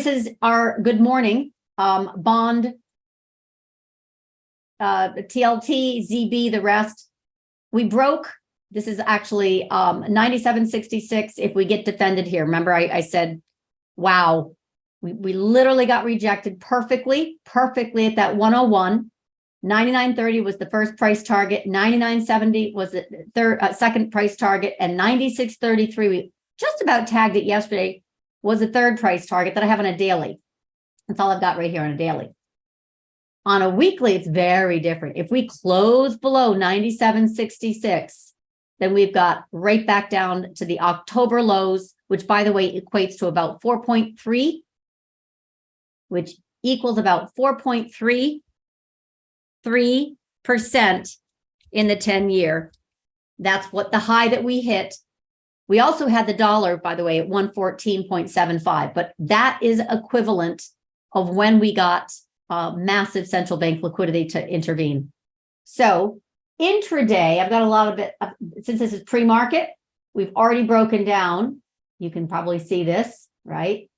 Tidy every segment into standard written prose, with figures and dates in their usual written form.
this is our good morning bond, TLT, ZB, the rest. We broke. This is actually 97.66 if we get defended here. Remember, I said, wow, we literally got rejected perfectly at that 101. 99.30 was the first price target. 99.70 was the second price target. And 96.33, we just about tagged it yesterday, was the third price target that I have on a daily. That's all I've got right here on a daily. On a weekly, it's very different. If we close below 97.66, then we've got right back down to the October lows, which, by the way, equates to about 4.3, which equals about 4.33% in the 10-year. That's what the high that we hit. We also had the dollar, by the way, at 114.75, but that is equivalent of when we got massive central bank liquidity to intervene. So intraday, I've got a lot of it, since this is pre-market, we've already broken down. You can probably see this, right?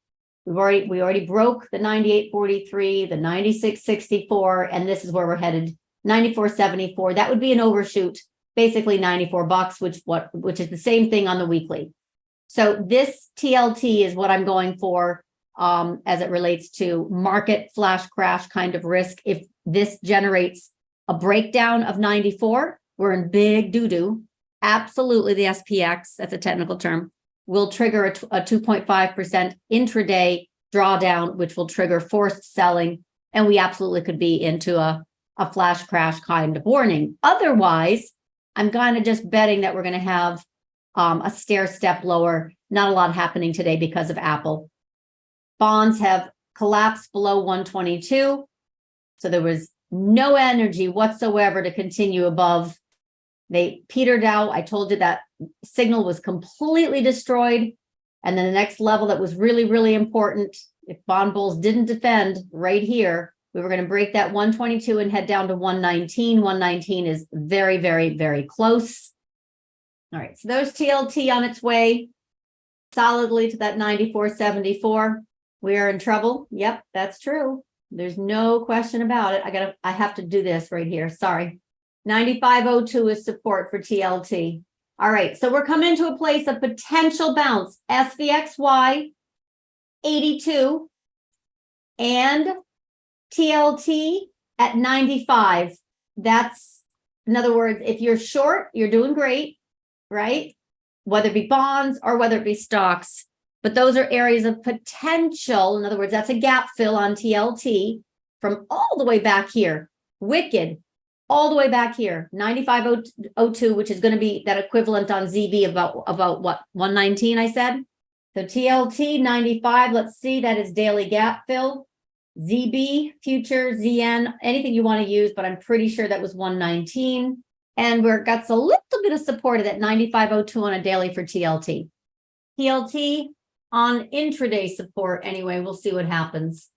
We already broke the 98.43, the 96.64, and this is where we're headed, 94.74. That would be an overshoot, basically $94, which is the same thing on the weekly. So this TLT is what I'm going for as it relates to market flash crash kind of risk. If this generates a breakdown of 94, we're in big doo-doo. Absolutely, the SPX, that's a technical term, will trigger a 2.5% intraday drawdown, which will trigger forced selling. And we absolutely could be into a flash crash kind of warning. Otherwise, I'm kind of just betting that we're going to have a stair step lower. Not a lot happening today because of Apple. Bonds have collapsed below 122. So there was no energy whatsoever to continue above. They petered out. I told you that signal was completely destroyed. And then the next level that was really, really important, if bond bulls didn't defend right here, we were going to break that 122 and head down to 119. 119 is very, very, very close. All right, so there's TLT on its way solidly to that 94.74. We are in trouble. Yep, that's true. There's no question about it. I have to do this right here. Sorry. 95.02 is support for TLT. All right, so we're coming to a place of potential bounce. SVXY 82 and TLT at 95. That's, in other words, if you're short, you're doing great, right? Whether it be bonds or whether it be stocks. But those are areas of potential. In other words, that's a gap fill on TLT from all the way back here. Wicked, all the way back here. 95.02, which is going to be that equivalent on ZB about what, 119, I said? So TLT 95, let's see, that is daily gap fill. ZB, future, ZN, anything you want to use, but I'm pretty sure that was 119. And we're got a little bit of support at that 95.02 on a daily for TLT. TLT on intraday support anyway, we'll see what happens.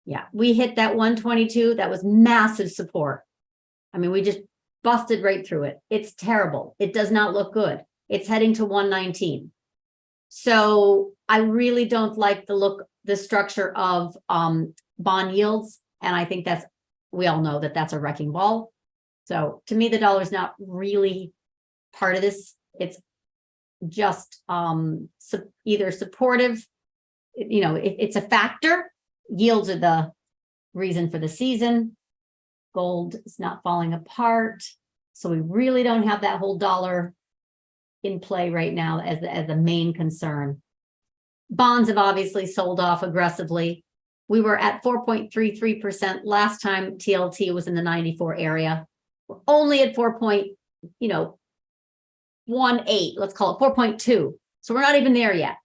Yeah, we hit that 122. That was massive support. I mean, we just busted right through it. It's terrible. It does not look good. It's heading to 119. So I really don't like the structure of bond yields. And I think we all know that that's a wrecking ball. So to me, the dollar is not really part of this. It's just either supportive, it's a factor. Yields are the reason for the season. Gold is not falling apart. So we really don't have that whole dollar in play right now as the main concern. Bonds have obviously sold off aggressively. We were at 4.33% last time TLT was in the 94 area. We're only at 4.18, let's call it 4.2. So we're not even there yet.